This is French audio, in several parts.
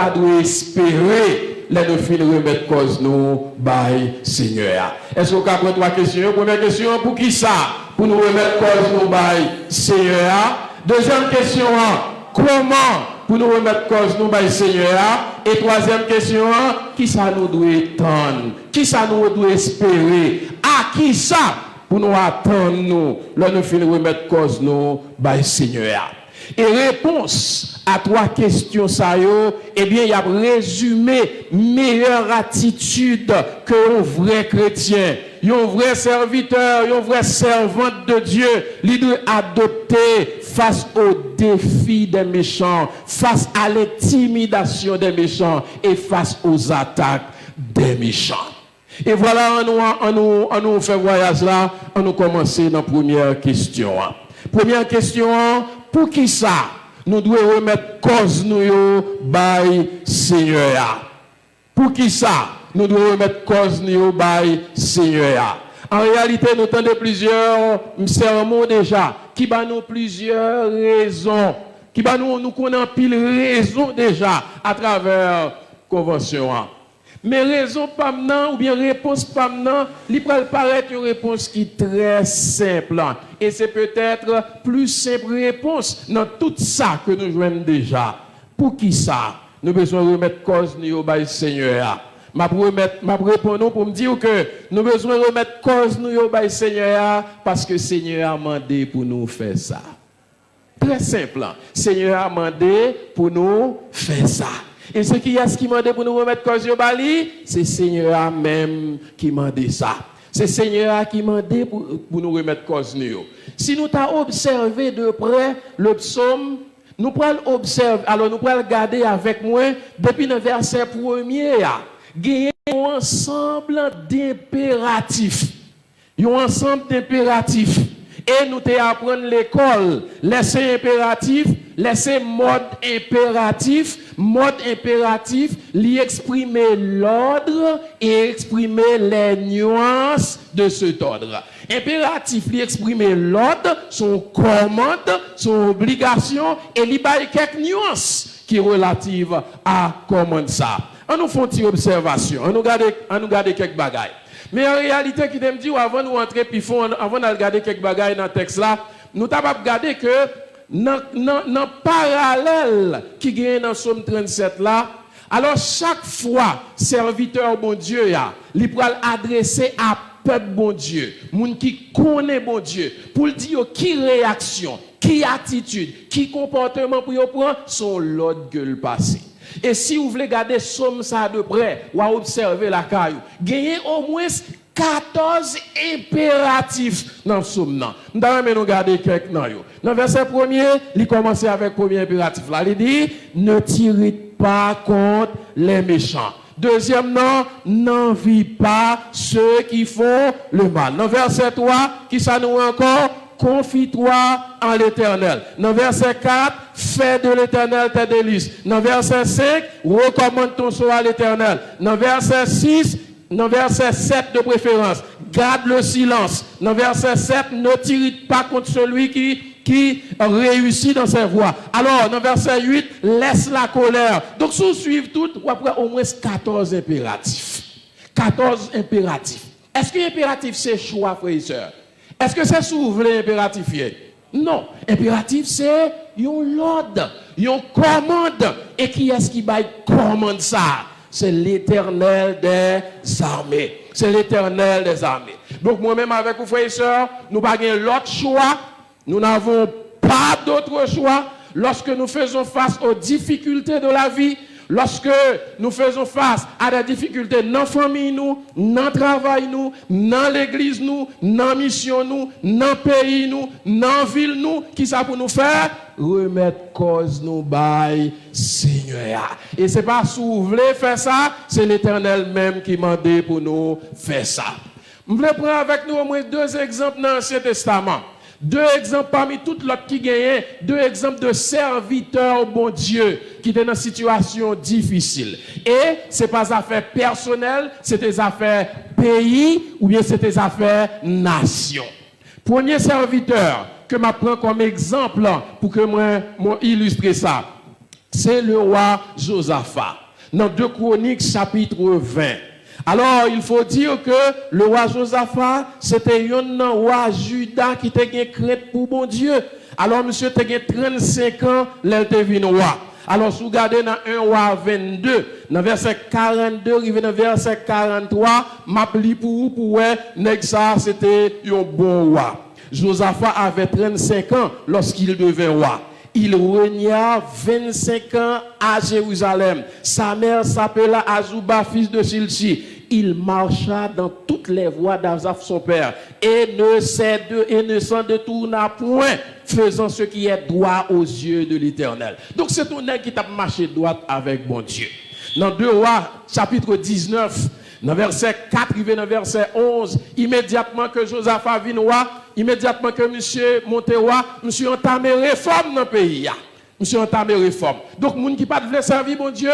ta doit espérer les nous fin remettre cause nous by Seigneur. Est-ce qu'on a trois questions? Première question, pour qui ça? Pour nous remettre cause nous by Seigneur. Deuxième question, comment pour nous remettre cause nous by Seigneur? Et troisième question, qui ça nous doit attendre? Qui ça nous doit espérer? À qui ça pour nous attendre nous? Là nous finissons remettre cause nous by Seigneur. Et réponse à trois questions ça yo, eh bien il y a résumé meilleure attitude que un vrai chrétien, un vrai serviteur, un vrai servante de Dieu, il doit adopter face aux défis des méchants, face à l'intimidation des méchants et face aux attaques des méchants. Et voilà, on nous fait voyage là, on nous commencer dans la première question. Première question, pour qui ça nous devons remettre cause nous by Seigneur? Pour qui ça nous devons remettre cause nous by Seigneur? En réalité, nous entendons plusieurs sermons déjà qui nous plusieurs raisons, qui nous connaissons pile raisons déjà à travers la convention. Mais raison pas maintenant, ou bien réponse pas maintenant, il peut paraître une réponse qui est très simple. Et c'est peut-être plus simple réponse dans tout ça que nous jouons déjà. Pour qui ça? Nous besoin remettre cause nous au Seigneur. Ma répondre pour me dire que nous besoin remettre cause nous au Seigneur parce que Seigneur a demandé pour nous faire ça. Très simple. Seigneur a demandé pour nous faire ça. Et ce qui m'a dit pour nous remettre cause au Bali, c'est Seigneur même qui m'a dit ça. C'est Seigneur qui m'a dit pour nous remettre cause nous. Si nous t'avons observé de près le psaume, nous pourrons observer, alors nous pourrons regarder avec moi depuis le verset premier. Il y a un ensemble d'impératifs. Il y a un ensemble d'impératifs. Et nous t'apprenons l'école, laisser impératif, laisser mode impératif, lui exprimer l'ordre et exprimer les nuances de cet ordre. Impératif, lui exprimer l'ordre, son commande, son obligation et lui baille quelques nuances qui sont relatives à comment ça. On nous fait une observation, on nous garde quelques bagailles. Mais en réalité, qui me dit, avant de rentrer, puis avant de regarder quelques bagailles dans le texte là, nous avons regardé que dans le parallèle qui gagne dans Somme 37 là, alors chaque fois, serviteur bon Dieu, il peut adresser à peuple bon Dieu, monde qui connaît bon Dieu, pour le dire qui réaction, qui attitude, qui comportement pour prendre, son l'autre gueule passé. Et si vous voulez garder somme ça de près, ou observer la caillou, gagnez au moins 14 impératifs dans le somme. Nous allons regarder quelques dans le verset premier, il commence avec le premier impératif. Là, il dit, ne t'irrite pas contre les méchants. Deuxième nom, n'envie pas ceux qui font le mal. Dans le verset 3, qui ça nous encore? Confie-toi en l'Éternel. Dans verset 4, fais de l'Éternel tes délices. Dans verset 5, recommande ton sort à l'Éternel. Dans verset 6, dans verset 7 de préférence, garde le silence. Dans verset 7, ne t'irrite pas contre celui qui réussit dans ses voies. Alors, dans verset 8, laisse la colère. Donc, si vous suivez tout, ou après au moins 14 impératifs. 14 impératifs. Est-ce que l'impératif, c'est choix, frères et sœurs? Est-ce que c'est souverain impératif? Non. Impératif, c'est un ordre, une commande. Et qui est-ce qui va commande ça? C'est l'Éternel des armées. C'est l'Éternel des armées. Donc moi-même avec vous, frères et sœurs, nous n'avons pas l'autre choix. Nous n'avons pas d'autre choix. Lorsque nous faisons face aux difficultés de la vie, lorsque nous faisons face à des difficultés dans la famille, nous, dans le travail, nous, dans l'église, nous, dans la mission, nous, dans le pays, nous, dans la ville, nous, qui ça pour nous faire? Remettre cause nous by Seigneur. Et ce n'est pas si vous voulez faire ça, c'est l'Éternel même qui m'a dit pour nous faire ça. Je voulais prendre avec nous au moins 2 exemples dans l'Ancien Testament. 2 exemples parmi toutes l'autre qui gagnent, 2 exemples de serviteurs bon Dieu qui étaient dans une situation difficile. Et ce n'est pas des affaires personnelles, c'est des affaires pays ou bien c'est des affaires nation. Premier serviteur que je prends comme exemple pour que moi illustre ça. C'est le roi Josaphat. Dans 2 Chroniques, chapitre 20. Alors, il faut dire que le roi Josaphat, c'était un roi Juda qui était crainte pour bon Dieu. Alors, monsieur, tu as 35 ans, là, tu es venu roi. Alors, si vous regardez dans 1 roi 22, dans verset 42, arrivé dans verset 43, m'appli pour vous, ça, c'était un bon roi. Josaphat avait 35 ans lorsqu'il devint roi. Il régna 25 ans à Jérusalem. Sa mère s'appela Azouba, fils de Shilchi. Il marcha dans toutes les voies d'Azaph son père et ne s'en détourna point, faisant ce qui est droit aux yeux de l'Éternel. Donc c'est un nègre qui t'a marché droit avec bon Dieu. Dans 2 Rois, chapitre 19, dans verset 4, il dans verset 11, immédiatement que Josaphat vint roi, immédiatement que monsieur monté roi, monsieur entamé réforme dans le pays. Monsieur entamé réforme. Donc, les gens qui ne veulent pas servir bon Dieu,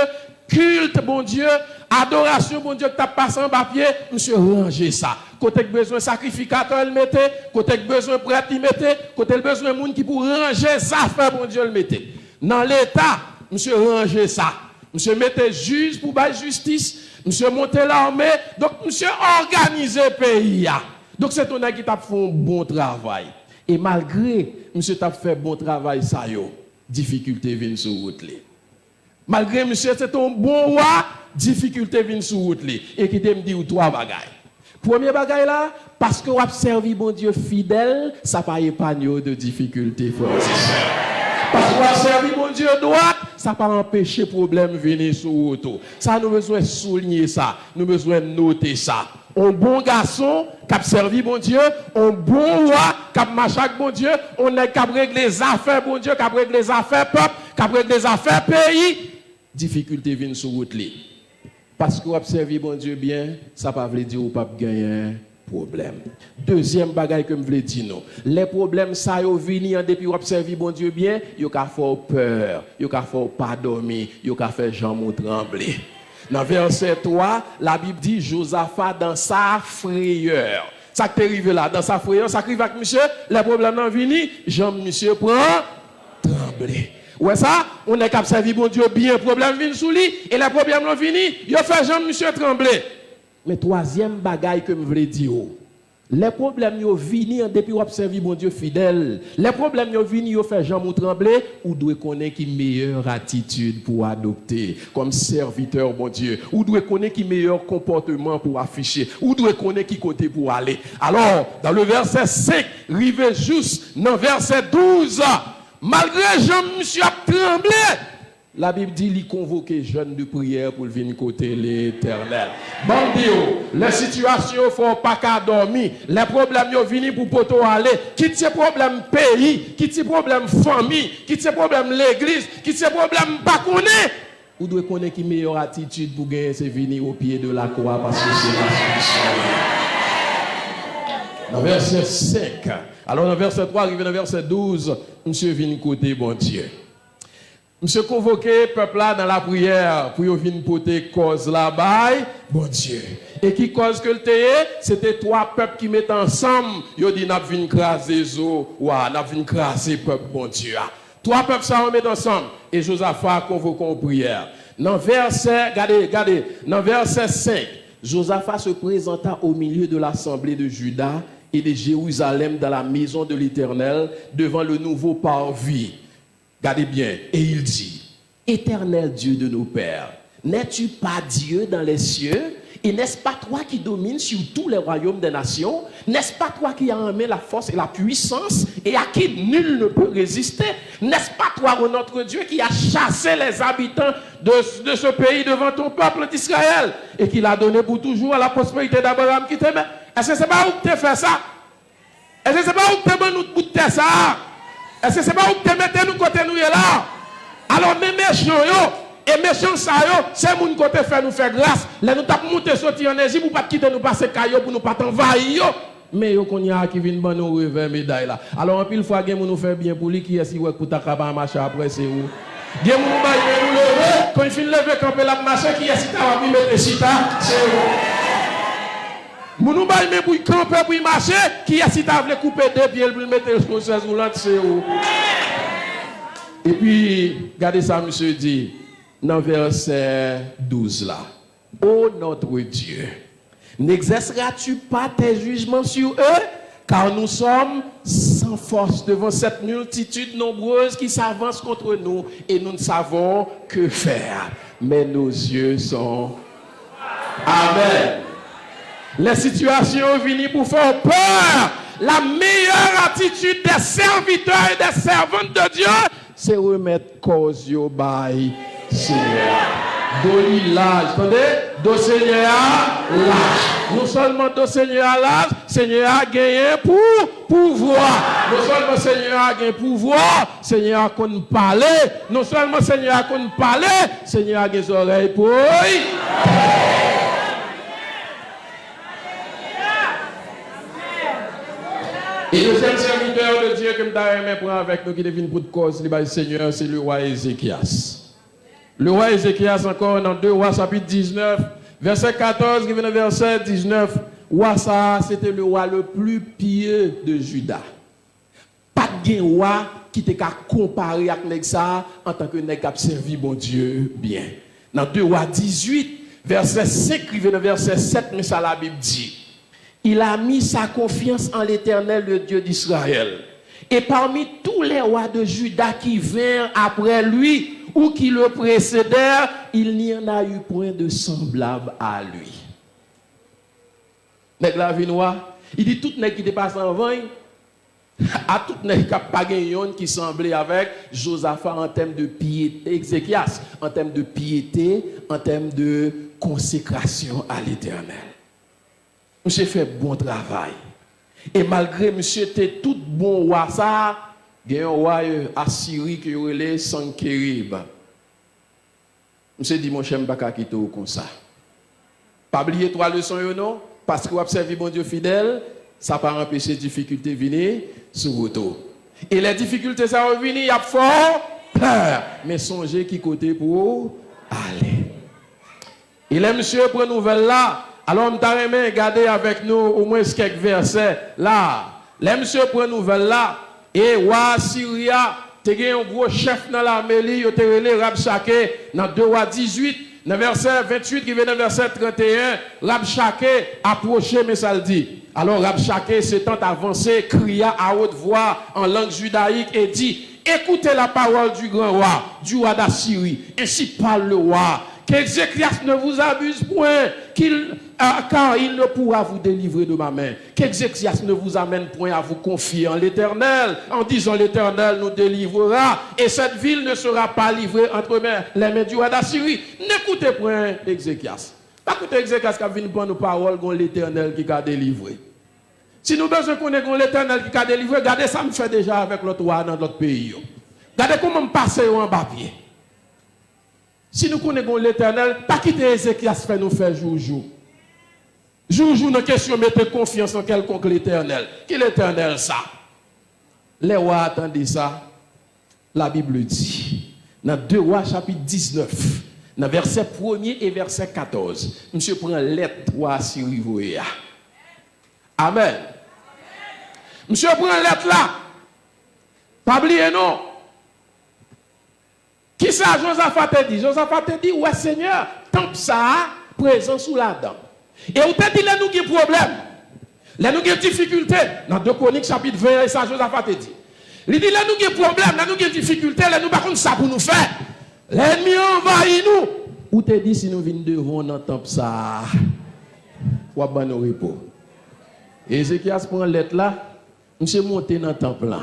culte bon Dieu, adoration bon Dieu, que tu as passé en papier, monsieur ranger ça. Côté besoin sacrificateur, il mettait, côté besoin prêtre, il mettait, côté besoin de monde qui pour ranger ça, faire bon Dieu, il mettait. Dans l'État, monsieur ranger ça. Monsieur mettait juge pour faire justice. Monsieur montait l'armée. Donc, monsieur organisait le pays. Donc, c'est un qui t'a fait un bon travail. Et malgré, monsieur t'a fait un bon travail, ça y est, difficulté vient sur route. Malgré, monsieur, c'est un bon roi, difficulté vient sur route. Et qui te me dit 3 bagailles. Premier bagaille là, parce que vous avez servi bon Dieu fidèle, ça n'a pas épargné de difficultés, frère. Parce qu'on a servi mon Dieu droit, ça n'a pas empêché problème de venir sur auto. Ça, nous besoin de souligner ça. Nous besoin de noter ça. Un bon garçon qui a servi mon Dieu, un bon roi qui a marché avec mon Dieu, on est qui a réglé les affaires bon Dieu, qui a réglé les affaires peuple, qui a réglé les affaires pays. Difficulté vient sur route. Parce qu'on a servi mon Dieu bien, ça ne veut pas dire qu'on ne peut pas gagner. Problème. Deuxième bagaille que je voulais dire, non. Les problèmes, ça y est, venu depuis observer bon Dieu bien, il y a fait peur, il y a fait pas dormir, il y a fait jambes trembler. Dans verset 3, la Bible dit Josaphat dans sa frayeur. Ça qui est arrivé là, dans sa frayeur, ça arrive avec monsieur, les problèmes sont venus, jambes monsieur prend trembler. Ouais ça, on est capable de servir bon Dieu bien, problème vient sous lui, et les problèmes sont venus, il a fait jambes monsieur trembler. Mais troisième bagaille que je voulais dire, les problèmes sont venus depuis observer mon Dieu fidèle. Les problèmes sont venus faire Jean trembler, ou doit connaître qui meilleure attitude pour adopter comme serviteur mon Dieu, ou doit connaître qui meilleur comportement pour afficher, ou doit connaître qui côté pour aller. Alors, dans le verset 5, rivé juste dans verset 12, malgré Jean monsieur a tremblé, la Bible dit qu'il convoquait jeunes de prière pour venir côté l'Éternel. Bandio, les situations ne font pas qu'à dormir. Les problèmes sont venus pour poto aller. Quitte ces problèmes pays, quitte ces problèmes famille, quitte ces problèmes l'église, quitte ces problèmes pas connaître. Vous devez connaître qui meilleure attitude pour gagner, c'est venir au pied de la croix parce que c'est la solution. Dans verset 5. Alors dans verset 3, arrivé dans verset 12, monsieur vient côté bon Dieu. Monsieur convoqué peuple là dans la prière pour venir porter cause là-bas, bon Dieu. Et qui cause que le c'était 3 peuples qui mettent ensemble, ils dit n'a vinn craser zo, wa n'a vinn craser peuple bon Dieu. 3 peuples ça mettent ensemble et Josaphat convoque en prière. Dans verset, regardez, dans verset 5, Josaphat se présenta au milieu de l'assemblée de Juda et de Jérusalem dans la maison de l'Éternel devant le nouveau parvis. Regardez bien, et il dit, Éternel Dieu de nos pères, n'es-tu pas Dieu dans les cieux? Et n'est-ce pas toi qui domines sur tous les royaumes des nations? N'est-ce pas toi qui as amené la force et la puissance et à qui nul ne peut résister? N'est-ce pas toi, oh notre Dieu, qui a chassé les habitants de ce pays devant ton peuple d'Israël et qui l'a donné pour toujours à la prospérité d'Abraham qui t'aimait? Est-ce que c'est pas où tu as fait ça? Est-ce que c'est pas où tu as mis nous bout de ça? Est-ce que c'est pas où tu mettez nous côté nous là? Alors, mes méchants, et méchants, ça, c'est mon côté fait nous faire grâce. Là, nous t'avons monté sortir en Égypte pour pas quitter nous passer caillou pour nous pas t'envahir. Mais yo qu'on y a qui vient ban nous revers médaille là. Alors, en pile fois, gen nous faire bien pour lui qui est si ouais pour ta capable marcher après c'est où? Gen nous bailler nous lever quand il finit lever camper la marcher qui est si ta va mettre chita, c'est où? Mounou bail mais pour camper pour marcher qui a si t'a voulu couper 2 pieds pour mettre le chaise roulante c'est où Et puis, regardez ça, monsieur dit, dans verset 12 là. Ô notre Dieu, n'exerceras-tu pas tes jugements sur eux? Car nous sommes sans force devant cette multitude nombreuse qui s'avance contre nous et nous ne savons que faire. Mais nos yeux sont... Amen. Les situations viennent pour faire peur. La meilleure attitude des serviteurs et des servantes de Dieu, c'est remettre cause au bail Seigneur. Doli l'âge, attendez, do Seigneur l'âge. Non seulement do Seigneur l'âge, Seigneur a gagné pour pouvoir. Non seulement Seigneur a gagné pouvoir, Seigneur a qu'on parler. Non seulement Seigneur a qu'on parler, Seigneur a des oreilles pour. Et le deuxième serviteur de Dieu que je prend avec nous qui devine pour de cause, le Seigneur, c'est le roi Ézéchias. Le roi Ézéchias, encore dans 2 Rois chapitre 19, verset 14, qui vient verset 19. Roi ça, c'était le roi le plus pieux de Juda. Pas de roi qui t'a comparé avec ça en tant que nèg qui a servi bon Dieu bien. Dans 2 Rois 18, verset 5, qui vient verset 7, mais ça la Bible dit. Il a mis sa confiance en l'Éternel, le Dieu d'Israël. Et parmi tous les rois de Juda qui vinrent après lui, ou qui le précédèrent, il n'y en a eu point de semblable à lui. Nèg la vinois, il dit tout nèg qui dépasse en 20, à tout nèg qui a pas qui semblait avec Josaphat en termes de piété, Ézéchias en termes de piété, en termes de consécration à l'Éternel. Monsieur fait bon travail. Et malgré monsieur était tout bon roi ça, il y a un roi Assyrie qui relève Sankérib. Monsieur dit mon cher m'pa quitter comme ça. Pas oublier 3 leçons non parce que vous observez bon Dieu fidèle, ça pas empêcher difficulté venir sur vous. Et les difficultés ça va venir, il y a fort peur, mais songez qui côté pour aller. Et là monsieur prend nouvelle là. Alors, je vais regarder avec nous au moins quelques versets là. Les monsieur prend nouvelle là. Et roi Syria, tu as un gros chef dans l'armée, il a relé Rabshakeh dans 2 Rois 18, dans verset 28 qui vient dans verset 31. Rabshakeh approché, mais ça le dit. Alors Rabshakeh s'étant avancé, cria à haute voix en langue judaïque et dit: écoutez la parole du grand roi, du roi d'Assyrie. Ainsi parle le roi. Qu'Ézéchias ne vous abuse point, car il ne pourra vous délivrer de ma main. Qu'Ézéchias ne vous amène point à vous confier en l'Éternel, en disant l'Éternel nous délivrera, et cette ville ne sera pas livrée entre les mains du roi d'Assyrie. N'écoutez point Ézéchias. Pas écoutez Ézéchias qui vient prendre nos paroles contre l'Éternel qui a délivré. Si nous besoin qu'on ait l'Éternel qui a délivré, regardez ça me fait déjà avec l'autre roi dans notre pays. Regardez comment me passer en papier. Si nous connaissons l'Éternel, pas quitter Ézéchias fait nous faire jour. Jour, nos questions, mettez confiance en quelconque l'Éternel. Qui l'Éternel ça? Les rois attendez ça. La Bible dit, dans 2 Rois chapitre 19, dans verset 1er et verset 14, monsieur prend lettre 3 sur Rivoya. Amen. Monsieur prend lettre là. Pas oublier non. Qui ça Josaphat te dit? Josaphat te dit, ouais Seigneur, tant que ça, présent sous la dent. Et on te dit, là nous avons problème. Là nous avons difficulté. Dans 2 Chroniques chapitre 20, ça Josaphat te dit. Il dit, là nous avons problème, là nous avons difficulté, là nous avons ça pour nous faire. L'ennemi envahit nous. Ou te dit, si nous venons devant dans temps ça, ou à nos repos. Et Ézéchias prend lettre là, monsieur monté dans le temple là.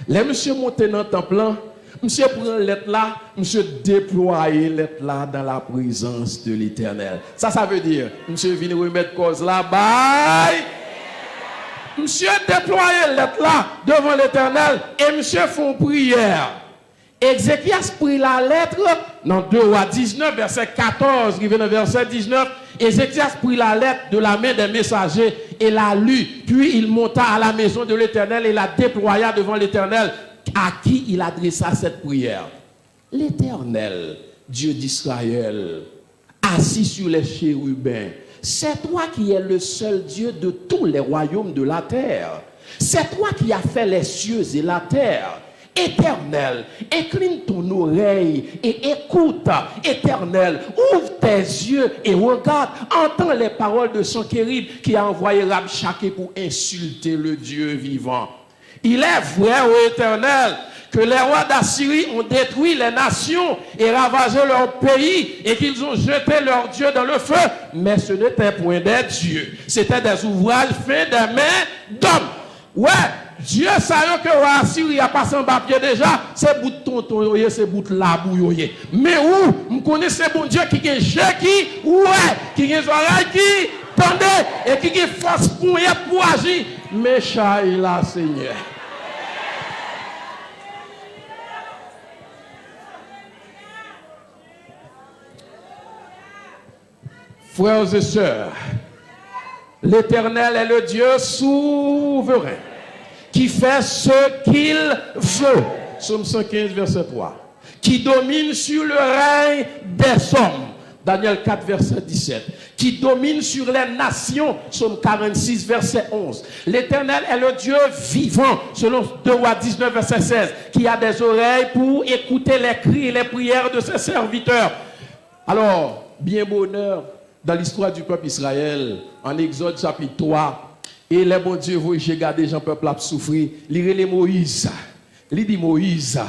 Là monsieur monté dans le temple là, monsieur prend lettre là, monsieur déployer lettre là dans la présence de l'Éternel. Ça veut dire, monsieur vient remettre cause là, bye. Monsieur déployer lettre là devant l'Éternel et monsieur font prière. Ézéchias prit la lettre dans 2 Rois 19, verset 14, qui vient dans verset 19. Ézéchias prit la lettre de la main des messagers et la lut. Puis il monta à la maison de l'Éternel et la déploya devant l'Éternel, à qui il adressa cette prière. L'Éternel, Dieu d'Israël, assis sur les chérubins, c'est toi qui es le seul Dieu de tous les royaumes de la terre. C'est toi qui as fait les cieux et la terre. Éternel, incline ton oreille et écoute. Éternel, ouvre tes yeux et regarde, entends les paroles de Sanchérib qui a envoyé Rabshakeh pour insulter le Dieu vivant. Il est vrai, ô Éternel, que les rois d'Assyrie ont détruit les nations et ravagé leur pays et qu'ils ont jeté leurs dieux dans le feu. Mais ce n'était point des dieux. C'était des ouvrages faits des mains d'hommes. Ouais, Dieu savait que roi Assyrie a passé en papier déjà. C'est bout de tonton, c'est bout de labou. Mais où? Je connais ce bon Dieu qui est qui, ouais, qui est oreille qui, tendez, et qui est force pour agir. Mais Chaïla, Seigneur. Frères et sœurs, l'Éternel est le Dieu souverain qui fait ce qu'il veut. Psaume 115, verset 3. Qui domine sur le règne des hommes. Daniel 4, verset 17. Qui domine sur les nations. Psaume 46, verset 11. L'Éternel est le Dieu vivant, selon 2 Rois 19, verset 16. Qui a des oreilles pour écouter les cris et les prières de ses serviteurs. Alors, bien bonheur dans l'histoire du peuple Israël, en Exode chapitre 3, et les bons dieux, vous, j'ai gardé Jean peuple a souffrir. Lirez Moïse. Il dit Moïse.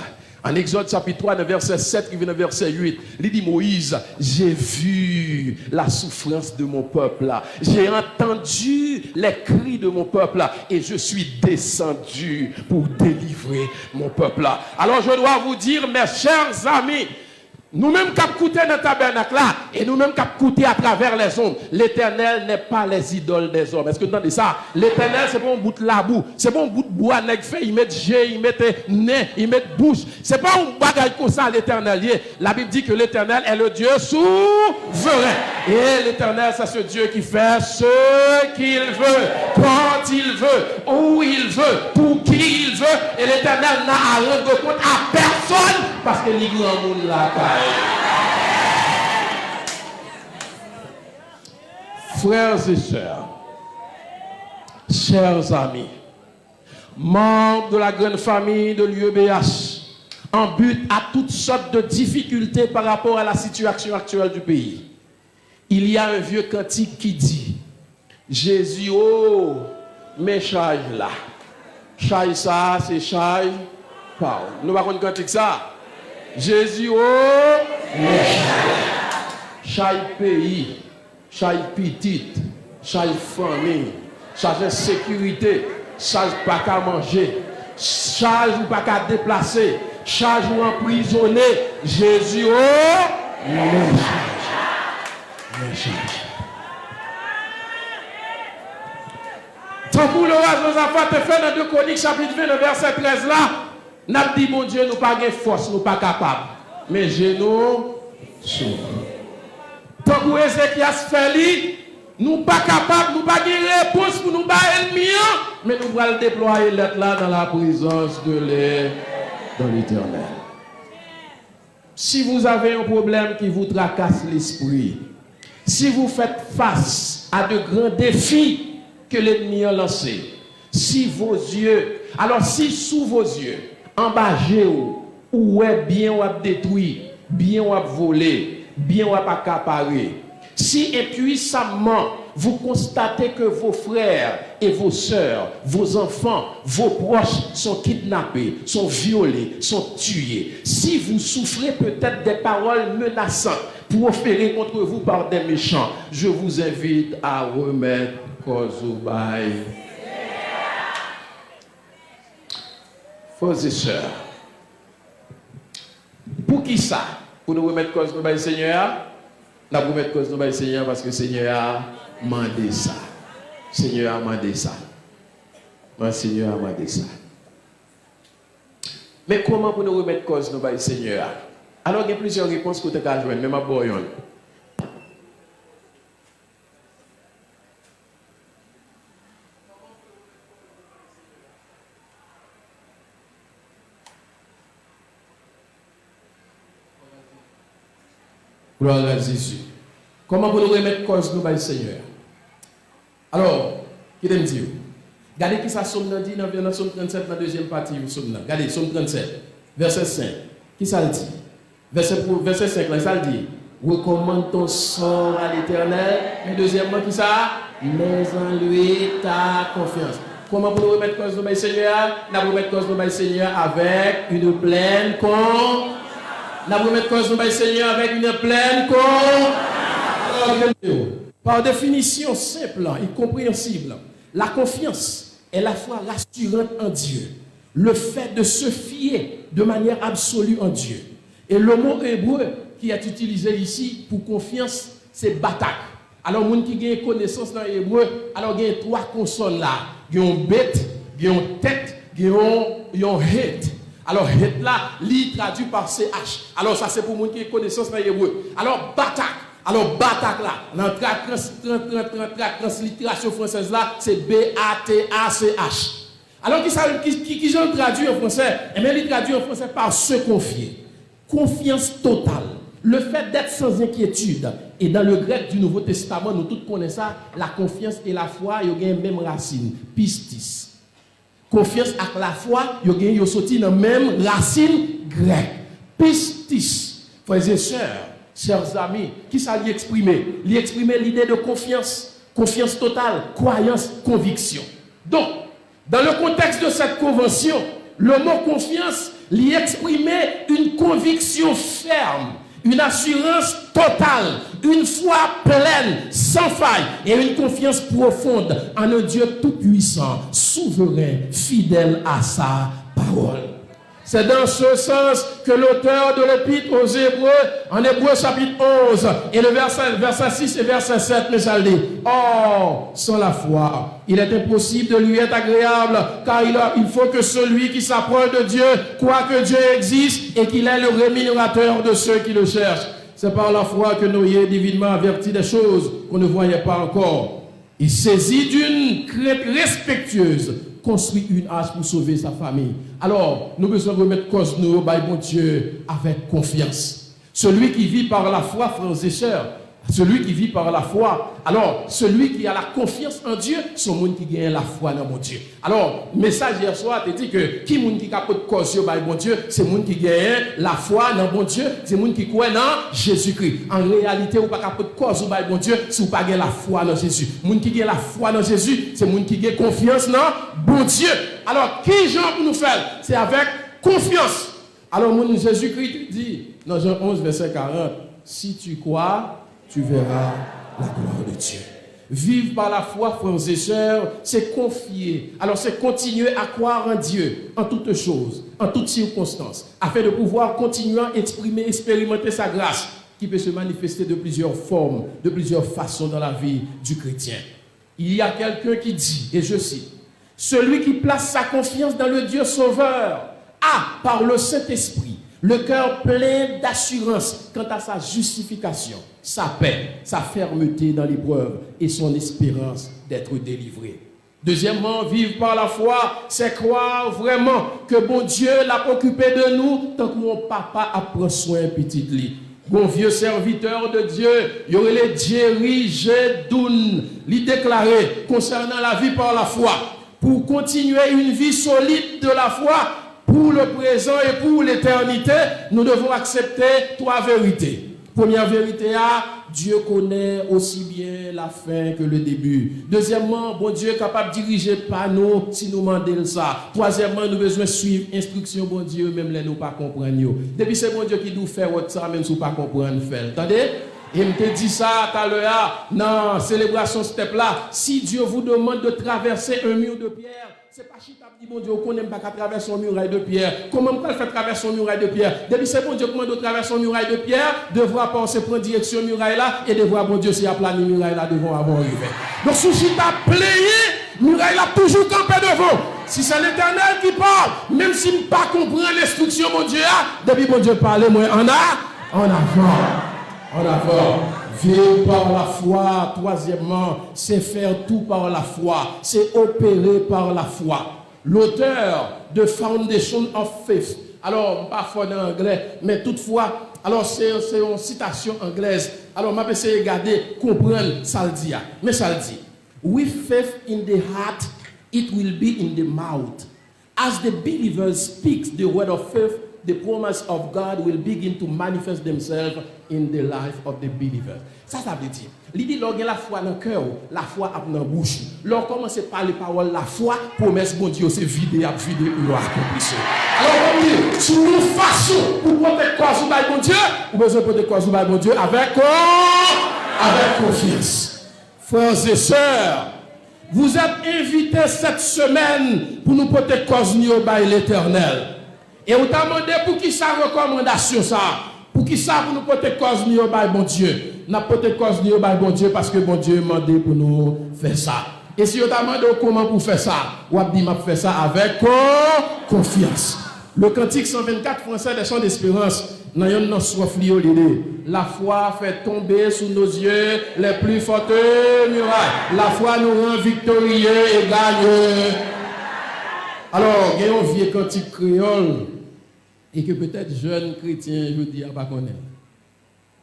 En Exode chapitre 3, verset 7, qui vient verset 8, il dit Moïse, j'ai vu la souffrance de mon peuple là. J'ai entendu les cris de mon peuple là. Et je suis descendu pour délivrer mon peuple là. Alors je dois vous dire, mes chers amis, nous-mêmes qui écoutons dans le tabernacle là, et nous-mêmes qui écoutons à travers les hommes, l'Éternel n'est pas les idoles des hommes. Est-ce que vous entendez ça? L'Éternel, c'est pas un bout de labou, c'est pas un bout de bois, il met jet, il met nez, il met bouche. C'est pas un bagage comme ça, l'Éternel. La Bible dit que l'Éternel est le Dieu souverain. Et l'Éternel, c'est ce Dieu qui fait ce qu'il veut, quand il veut, où il veut, pour qui il veut. Et l'Éternel n'a à rendre compte à personne parce que l'Église en monde là. Frères et sœurs, chers amis, membres de la grande famille de l'UEBH, en but à toutes sortes de difficultés par rapport à la situation actuelle du pays, il y a un vieux cantique qui dit Jésus, oh, mes chailles là. Chaille ça, c'est chaille. Nous ne pouvons pas cantique ça. Jésus, oh, mes chailles. Chaille pays, chaille petite, chaille famille, chaille sécurité, chaille pas qu'à manger, chaille ou pas qu'à déplacer, chaille ou emprisonné. Jésus, oh, mes chailles. Tant pour le reste, nos enfants te fait dans 2 Chroniques chapitre 20, verset 13 là, n'a dit mon Dieu, nous pas de force, nous pas capables. Mais genoux s'ouvrent. Tant pour Ézéchias fait nous pas capables, nous pas de réponse pour nous battre ennemi, mais nous allons déployer l'être là dans la présence de l'Éternel. Si vous avez un problème qui vous tracasse l'esprit, si vous faites face à de grands défis que l'ennemi a lancés, si vos yeux, alors si sous vos yeux, en bas ou est bien ou détruit, bien ou volé, bien ou accaparé, si impuissamment vous constatez que vos frères et vos sœurs, vos enfants, vos proches sont kidnappés, sont violés, sont tués, si vous souffrez peut-être des paroles menaçantes proférées contre vous par des méchants, je vous invite à remettre cause au bail. Frères et sœurs, pour qui ça? Pour nous remettre cause au bail Seigneur? Nous remettre cause au bail Seigneur parce que le Seigneur a mandé ça. Seigneur a mandé ça. Le Seigneur a mandé ça. Mais comment pour nous remettre cause au bail Seigneur? Alors il y a plusieurs réponses que tu as jouées, même à Boyon. Gloire à Jésus. Comment pour nous remettre cause nous par le Seigneur? Alors, qui t'aime dire? Regardez qui ça somme dit dans Somme 37, dans la deuxième partie du Somme. Regardez, Somme 37, verset 5. Qui ça le dit? Verset 5, là, ça le dit. Recommande ton sort à l'Éternel. Et deuxièmement, qui ça? Mets en lui ta confiance. Comment pour nous remettre cause de Seigneur? Nous remettre cause de Seigneur avec une pleine confiance. Nous remettre cause de Seigneur avec une pleine confiance. Par définition simple et compréhensible, la confiance est la foi rassurante en Dieu. Le fait de se fier de manière absolue en Dieu. Et le mot hébreu qui est utilisé ici pour confiance, c'est batak. Alors, les gens qui ont connaissance dans l'hébreu, alors il y a trois consonnes là. Il y a un bête, il y a une tête, il y a un het. Alors, het là, il traduit par CH. Alors, ça c'est pour les gens qui ont connaissance dans l'hébreu. Alors, batak. Alors, batak là, dans la translittération française là, c'est B-A-T-A-C-H. Alors, qui j'en traduit en français? Eh bien, il traduit en français par se confier. Confiance totale. Le fait d'être sans inquiétude. Et dans le grec du Nouveau Testament, nous tous connaissons ça, la confiance et la foi, ils ont la même racine, pistis. Confiance avec la foi, ils ont sorti dans la même racine grecque. Pistis. Frères et sœurs, chers amis, qui ça lui exprimer? Lui exprimer l'idée de confiance, confiance totale, croyance, conviction. Donc, dans le contexte de cette convention, le mot confiance lui exprimait une conviction ferme, une assurance totale, une foi pleine, sans faille et une confiance profonde en un Dieu tout-puissant, souverain, fidèle à sa parole. C'est dans ce sens que l'auteur de l'épître aux Hébreux, en Hébreux chapitre 11, et le verset 6 et verset 7, nous a dit, or, sans la foi, il est impossible de lui être agréable, car il faut que celui qui s'approche de Dieu croit que Dieu existe et qu'il est le rémunérateur de ceux qui le cherchent. C'est par la foi que Noé divinement averti des choses qu'on ne voyait pas encore. Il saisit d'une crainte respectueuse, construit une arche pour sauver sa famille. Alors, nous besoin de remettre cause nous, bon Dieu, avec confiance. Celui qui vit par la foi, frères et sœurs, celui qui vit par la foi, alors, celui qui a la confiance en Dieu, c'est le monde qui gagne la foi dans mon Dieu. Alors, message hier soir, te dit que qui monde qui capote cause bon Dieu, c'est le monde qui gagne la foi dans mon Dieu, c'est le monde qui croit dans Jésus-Christ. En réalité, ou pas capote cause bon Dieu, si vous pas gagne la foi dans Jésus. Le monde qui gagne la foi dans Jésus, c'est le monde qui gagne confiance dans bon Dieu. Alors, qui Jean pour nous faire? C'est avec confiance. Alors, Jésus-Christ dit, dans Jean 11, verset 40, si tu crois, tu verras la gloire de Dieu. Vivre par la foi, frères et sœurs, c'est confier. Alors, c'est continuer à croire en Dieu, en toutes choses, en toutes circonstances, afin de pouvoir continuer à exprimer, expérimenter sa grâce, qui peut se manifester de plusieurs formes, de plusieurs façons dans la vie du chrétien. Il y a quelqu'un qui dit, et je cite, « Celui qui place sa confiance dans le Dieu sauveur a, par le Saint-Esprit, le cœur plein d'assurance quant à sa justification, sa paix, sa fermeté dans l'épreuve et son espérance d'être délivré. » Deuxièmement, vivre par la foi, c'est croire vraiment que bon Dieu l'a occupé de nous tant que mon papa a pris soin petit lit. Bon vieux serviteur de Dieu, il y aurait les diriger d'une, lui déclarer concernant la vie par la foi. Pour continuer une vie solide de la foi, pour le présent et pour l'éternité, nous devons accepter trois vérités. Première vérité, Dieu connaît aussi bien la fin que le début. Deuxièmement, bon Dieu est capable de diriger par nous si nous demandons ça. Troisièmement, nous avons besoin de suivre l'instruction, bon Dieu, même les nous pas comprendre. Depuis c'est bon Dieu qui nous fait ça, même si nous pas comprendre faire. Attendez? Et me te dit ça tout à l'heure dans la célébration step là. Si Dieu vous demande de traverser un mur de pierre, c'est pas chita dit bon Dieu, qu'on n'aime pas qu'à traverser un muraille de pierre. Comment on peut faire traverser un muraille de pierre? Depuis c'est bon Dieu qui demande de traverser un muraille de pierre, devra penser prendre direction muraille là et devoir bon Dieu s'il a plané muraille là devant avant arriver. Donc si chita playé, muraille là toujours campé devant. Si c'est l'Éternel qui parle, même si ne pas comprendre l'instruction mon Dieu depuis bon Dieu parle moi en avant. En avant, vivre par la foi. Troisièmement, c'est faire tout par la foi. C'est opérer par la foi. L'auteur de Foundation of Faith, alors, pas fort en anglais, mais toutefois, alors c'est une citation anglaise. Alors, je vais essayer de regarder, comprendre ça le dit. Mais ça le dit. With faith in the heart it will be in the mouth. As the believers speak the word of faith, the promise of God will begin to manifest themselves in the life of the believers. Ça veut dire, l'idée lorsque la foi dans le cœur, la foi dans la bouche. Lorsque commence à parler parole, la foi, promesse bon Dieu, c'est vide, ou accomplir. Alors, on dit, si nous façon pour porter quoi sur bon Dieu, ou besoin de porter quoi sur bon Dieu avec confiance. Frères et sœurs, vous êtes invités cette semaine pour nous porter cause au bail l'Éternel. Et vous demandez pour qui ça recommandation ça? Pour qui ça pour nous porter cause au bail bon Dieu? Nous porter cause au bail bon Dieu parce que bon Dieu m'a demandé pour nous faire ça. Et si vous demandez comment pour faire ça, vous dit m'a faire ça avec confiance. Le cantique 124 français des chants d'espérance. La foi fait tomber sous nos yeux les plus fortes murailles. La foi nous rend victorieux et gagneux. Alors, il y a un vieux cantique créole et que peut-être jeunes chrétiens, je dis, pas connaître.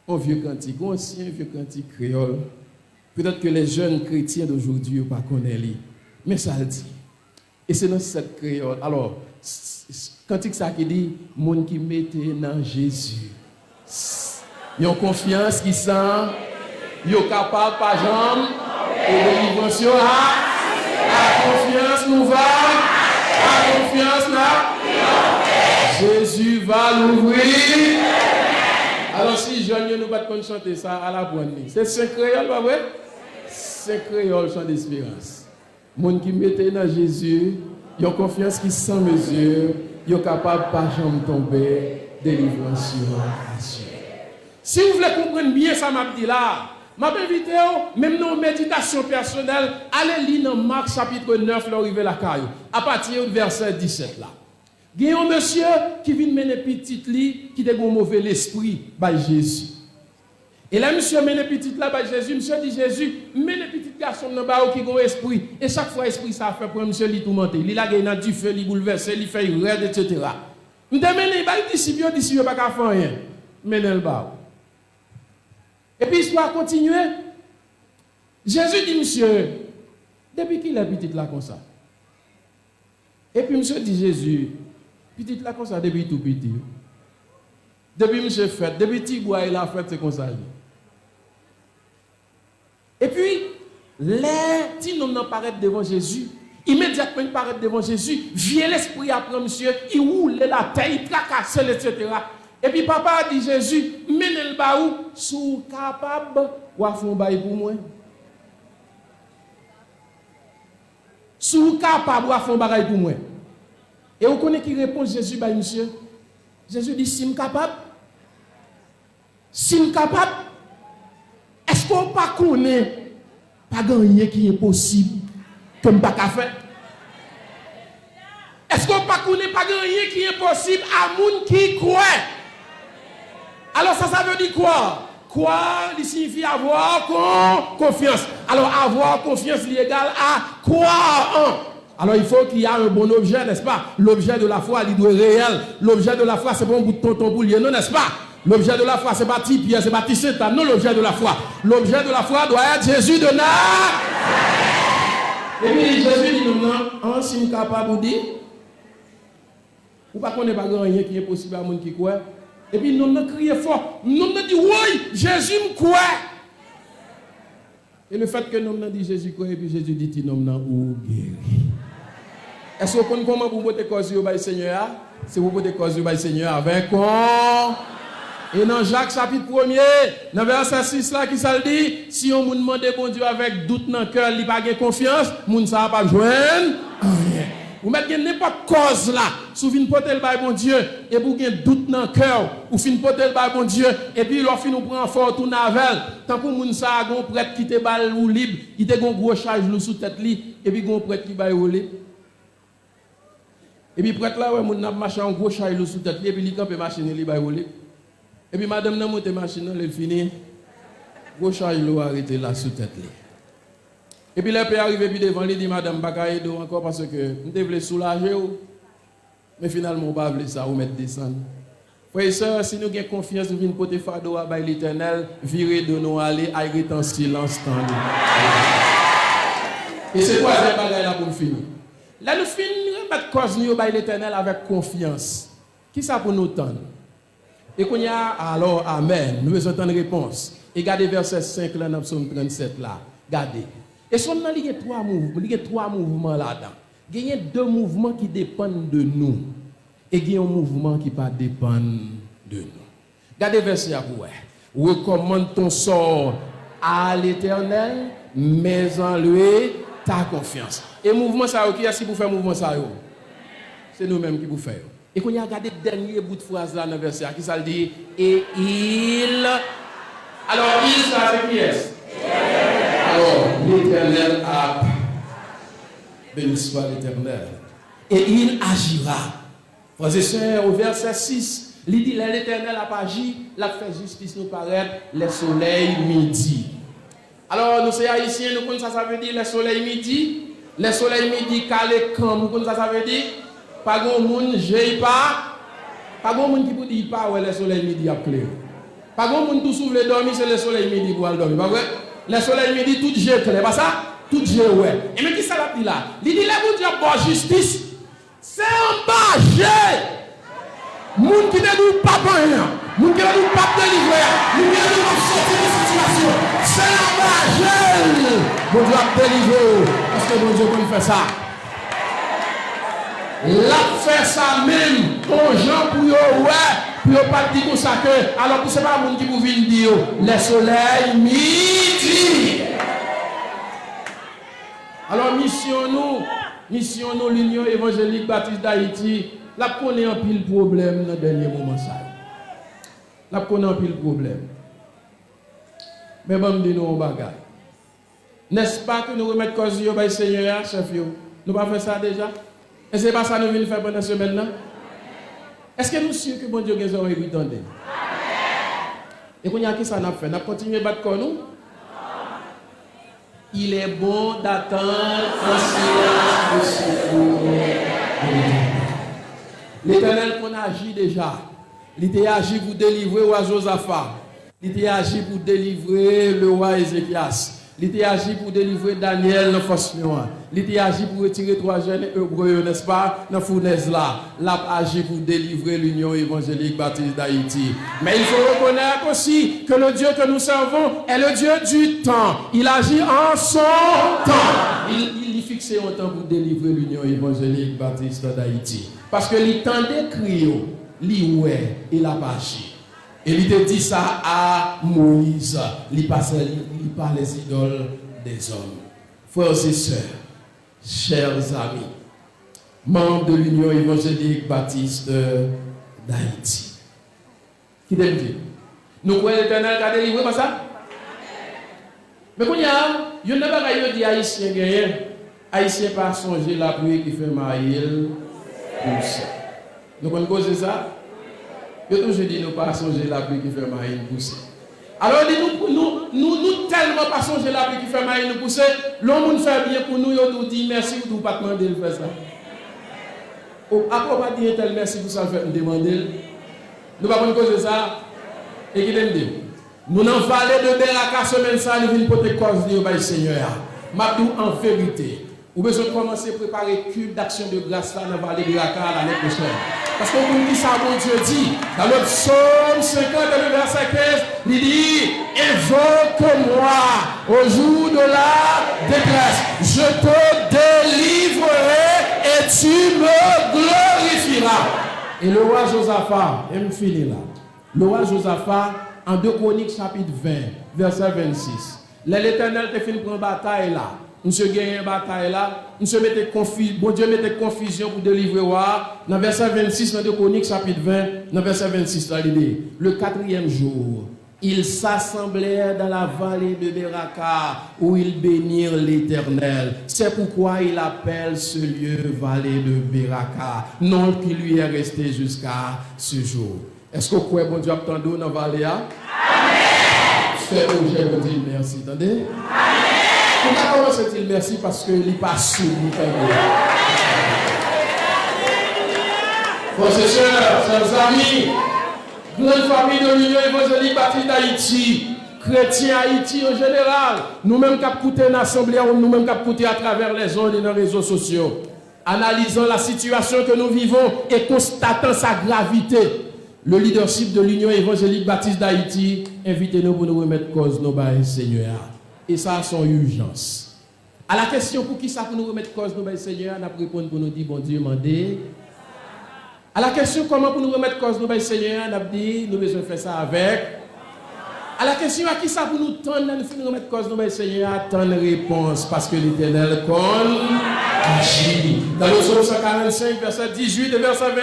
Un vieux cantique, un ancien vieux cantique créole. Peut-être que les jeunes chrétiens d'aujourd'hui ne pas connaissent. Mais ça le dit. Et c'est dans cette créole. Alors, cantique ça qui dit, monde qui mettait dans Jésus. Ils ont confiance qui sent, ils sont capables par jambe, et délivrance la confiance nous va, la confiance là, Jésus va l'ouvrir. Alors si jeune nous pas de chanter ça à la bonne nuit. C'est ce créole, pas vrai? C'est créole chant d'espérance. Monde qui mettait dans Jésus, ils ont confiance qui sans mesure. Ils sont capables par jamais tomber, délivrance sur. Si vous voulez comprendre bien ça, m'a dit là, m'a invité, même dans méditation personnelle, allez lire dans Marc chapitre 9, l'arrivée la caille, à partir du verset 17 là. Il y a un monsieur qui vient mener petit lit, qui a un mauvais esprit par Jésus. Et là, monsieur mène petit là par Jésus, monsieur dit Jésus, mène petit garçon dans bas qui a un esprit. Et chaque fois, esprit ça fait pour monsieur lui tourmenter. Il a gagné du feu, il bouleversé, il fait raide, etc. Nous demandons, il va disciple, pas qu'à faire rien. Mène le bas. Et puis, l'histoire continue. Jésus dit, monsieur, depuis qu'il est petit là comme ça. Et puis, monsieur dit, Jésus, petit là comme ça, depuis tout petit. Depuis monsieur fait, depuis petit bois, il a fait, c'est comme ça. Et puis, les petits hommes apparaissent devant Jésus. Immédiatement, ils paraissent devant Jésus. Vient l'esprit après monsieur, il roule la tête, il tracasse, etc. Et puis, papa a dit Jésus, menez le baou, sous capable, ou à fond bail pour moi. Sous capable, ou à fond bail pour moi. Et vous connaissez qui répond Jésus, bah, monsieur? Jésus dit, si je suis capable, est-ce qu'on ne connaît pas rien qui est possible que je ne peux pas faire? Est-ce qu'on ne connaît pas rien qui est possible à moun qui croit? Alors ça veut dire quoi? Croire, il signifie avoir confiance. Alors avoir confiance, c'est égal à croire en. Alors il faut qu'il y ait un bon objet, n'est-ce pas? L'objet de la foi, il doit être réel. L'objet de la foi, c'est pas un bout de tonton boulier, non, n'est-ce pas? L'objet de la foi, c'est pas Pierre, c'est pas Satan, non, l'objet de la foi. L'objet de la foi doit être Jésus de Nazareth. Et puis Jésus dit non, en signe capable de dire, ou pas qu'on n'est pas rien qui est possible à monde qui croit. Et puis nous crions fort, nous dit oui, Jésus me croit. Et le fait que nous dit Jésus croit, et puis Jésus dit non, ou guéri. Est-ce que vous connaissez comment vous pouvez causer au Seigneur? C'est vous pouvez causer au Seigneur avec quoi? Et dans Jacques chapitre 1er, dans verset 6 là qui ça dit, si on vous demande bon Dieu avec doute dans le cœur, il n'a pas confiance, moun ça va pas joindre rien. Vous mettez n'importe cause là, si vous portez le bail bon Dieu et vous avez doute dans le cœur, ou fin porter le bail bon Dieu et puis l'on fin nous prend fort tout navel, tant que moun ça a gon prêtre qui te balle ou libre, il te gon gros charge sous tête li et puis gon prêtre qui bail ou libre. Et puis prêtre là ouais moun n'a marché en gros charge sous tête li et puis il campe machine li bail ou libre. Et puis madame n'a monté machine elle fini gros charge l'eau arrêté là sous tête li. Et puis, le père arrive puis devant lui, dit Madame Bakaïdo encore parce que nous devons soulager. Mais finalement, on va pas ça, ou mettre descendre. Frères et sœurs, si nous avons confiance, nous venons porter fardeau à l'Éternel, virer de nous aller, arrêter en silence. Et c'est quoi ce bagage là pour finir? Là, nous finissons remettre cause nous par l'Éternel avec confiance. Qui ça pour nous tendre? Et qu'on y a alors, amen. Nous besoin de réponse. Et regardez verset 5 là, dans Psaume 37 là. Regardez. Et son il y a trois mouvements là-dedans. Il y a deux mouvements qui dépendent de nous. Et il y a un mouvement qui ne dépend pas de nous. Regardez verset à vous. Recommande ton sort à l'Éternel, mais en lui ta confiance. Et mouvement ça, qui est-ce qui vous fait mouvement ça? C'est nous-mêmes qui vous faisons. Et quand on a regardé le dernier bout de phrase là dans le verset, qui ça dit? Et il. Alors, il, ça, c'est qui est-ce? Alors, l'Éternel a. Béni soit l'Éternel. Et il agira. Frères et sœurs, au verset 6, il dit l'Éternel a agi, l'a fait justice nous paraître le soleil midi. Alors, nous sommes haïtiens, nous connaissons ça veut dire le soleil midi. Le soleil midi, calé comme, nous connaissons ça veut dire. Pas grand monde, j'ai pas. Pas grand monde qui peut dire pas, ouais, le soleil midi a clair. Pas grand monde tout souffle dormir, c'est le soleil midi pour aller dormir. Pas vrai? Le soleil midi, tout j'ai clair, pas ça? Tout j'ai ouais. Et mais qui ça l'a dit là? Il dit là, vous dites, bon, justice. C'est un bâché. Moun qui ne nous pas rien. Moun qui ne nous pas délivrer. Moun qui ne nous sortir de situation. C'est un bâché. Mon Dieu a délivré. Parce que mon Dieu peut faire ça. La fait ça même aux gens pour eux, ouais, pour eux pas dire comme ça que, alors pour ce pas le monde qui vous vient dire, le soleil midi. Alors mission nous l'Union évangélique baptiste d'Haïti, la connaît un pile problème dans le dernier moment ça. La connaît un pile problème. Mais bon, dis nous un bagage. N'est-ce pas que nous remettons cause au bail Seigneur, chef yo? Nous pas fait ça déjà? Et c'est pas ça que nous venons faire pendant la semaine là? Est-ce que nous sommes sûrs que bon Dieu a des oreilles pour entendre? Et qu'on y a qui ça n'a fait? N'a continué à battre comme nous? Il est bon d'attendre en silence le secours. L'Éternel qu'on agit déjà. Il a agi pour délivrer le roi Josaphat. Il a agi pour délivrer le roi Ézéchias. Il a agi pour délivrer Daniel dans la force noire. Il a agi pour retirer 3 jeunes hébreux, n'est-ce pas, dans la fournaise là. Il a agi pour délivrer l'Union évangélique baptiste d'Haïti. Mais il faut reconnaître aussi que le Dieu que nous servons est le Dieu du temps. Il agit en son temps. Il fixé un temps pour délivrer l'Union évangélique baptiste d'Haïti. Parce que le temps d'écrire, ouais, il a pas agi. Et il te dit ça à Moïse. Il parlait les idoles des hommes. Frères et sœurs, chers amis, membres de l'Union évangélique baptiste d'Haïti. Qui t'aime dire? Nous croyons l'Éternel qui a délivré par ça? Mais quand il y a pas dit haïtien gagné. Haïtien pas songer la pluie qui fait maïl pousser. Nous connaissons ça? Je toujours dit nous pas songer la pluie qui fait maïl pousser. Alors nous tellement pas songer la pluie qui fait maïl nous pousser, l'homme fait bien pour nous, il nous dit merci pour nous pas demander de faire ça. Après pas dire tel merci pour ça faire nous demander. Nous pas cause ça. Et qui l'aime dire? Nous n'en vallée de Beraka semaine ça nous venons porter cause de Seigneur. M'abdou en vérité. Vous besoin de commencer à préparer cube d'action de grâce là dans la vallée de Beraka l'année prochaine. Parce que vous dites ça, mon Dieu dit, dans le psaume 50, le verset 15, il dit, évoque-moi au jour de la détresse, je te délivrerai et tu me glorifieras. Et le roi Josaphat, et me finis là, le roi Josaphat, en 2 Chroniques chapitre 20, verset 26, l'Éternel te fait prendre bataille là. Monsieur gagne une bataille là, monsieur mettait confusion, bon Dieu mettait confusion pour délivrer roi. Dans verset 26 dans 2 Chroniques chapitre 20, dans verset 26 là il dit, le 4e jour, ils s'assemblèrent dans la vallée de Beraka où ils bénirent l'Éternel. C'est pourquoi il appelle ce lieu vallée de Beraka, nom qui lui est resté jusqu'à ce jour. Est-ce que vous croyez bon Dieu attendez dans la vallée là? Amen. Fais objet de dire merci, attendez? Amen. Pourquoi c'est-il merci? Parce qu'il n'est pas soumis. Frères et sœurs, chers amis, grande famille de l'Union évangélique baptiste d'Haïti, chrétiens Haïti en général, nous-mêmes qui écoutons l'assemblée, nous-mêmes qui écoutons à travers les ondes et les réseaux sociaux. analysant la situation que nous vivons et constatant sa gravité, le leadership de l'Union évangélique baptiste d'Haïti invite nous pour nous remettre cause nos bails Seigneur. Et ça, son urgence. À la question pour qui ça pour nous remettre cause nos bails Seigneur, on a répondu pour nous dire, bon Dieu, mandé. À la question comment pour nous remettre cause nos bails Seigneur, on a dit, nous besoin faire ça avec. À la question à qui ça pour nous tendre, nous remettre cause nous Seigneur, attendre réponse parce que l'Éternel agit. Dans le psaume 145, verset 18 et verset 21,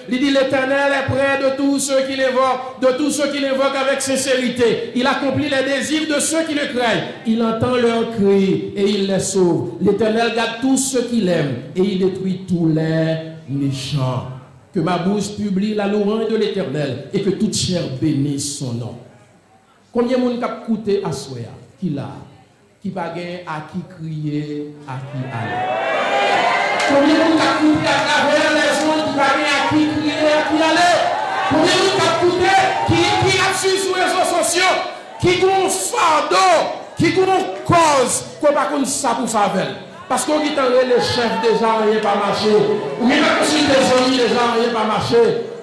il dit l'Éternel est près de tous ceux qui l'invoquent, avec sincérité. Il accomplit les désirs de ceux qui le craignent. Il entend leurs cris et il les sauve. L'Éternel garde tous ceux qui l'aiment et il détruit tous les méchants. Que ma bouche publie la louange de l'Éternel et que toute chair bénisse son nom. Combien de monde a coûté à soi qui l'a, qui pas gagné à qui crier, à qui aller. Combien de monde a coûté à travers les ondes qui pas gagné à qui crier, à qui aller. Combien de monde a coûté qui a su sur les réseaux sociaux, qui ont un fardeau, qui ont une cause, qu'on pas comme ça pour faire. Parce qu'on dit que les chefs déjà rien pas marché, ou bien consulter des amis déjà rien pas marché,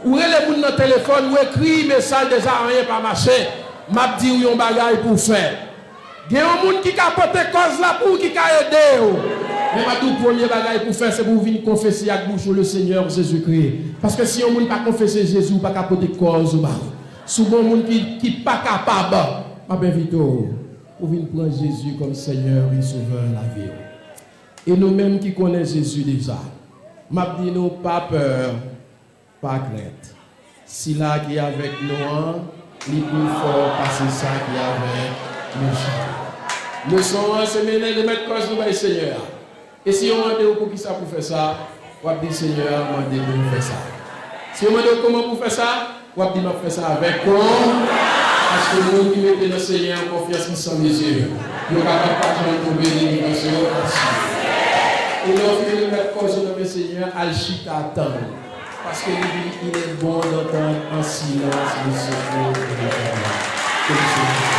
ou les gens dans le téléphone, ou écrit message déjà rien pas marché. M'a dit yon bagay pour faire. Il y a un monde qui a porté cause là pour qui a aidé. Mais ma tout premier bagay pour faire c'est pour venir confesser avec bouche le Seigneur Jésus-Christ. Parce que si on monde pas confesser Jésus, pas porter cause ba. Souvent monde qui pas capable, m'a invite pour venir prendre Jésus comme Seigneur et Sauveur la vie. Et nous-mêmes qui connaissons Jésus déjà, m'a dit nous pas peur, pas crainte. Si là qui est avec nous, les plus fort parce que ça qui avait le son, c'est mener de mettre cause de Seigneur. Et si on demande pour qui ça pour faire ça, on va dire Seigneur, on demande pour faire ça. Si on demande comment pour faire ça, on va dire on faire ça avec quoi. Parce que nous qui mettons le Seigneur en confiance sans mesure, nous ne pouvons pas tomber dans l'immigration. Et nous voulons mettre cause de Seigneur, Alchita attend. Parce qu'il est bon d'entendre en silence le secret de l'Éternel.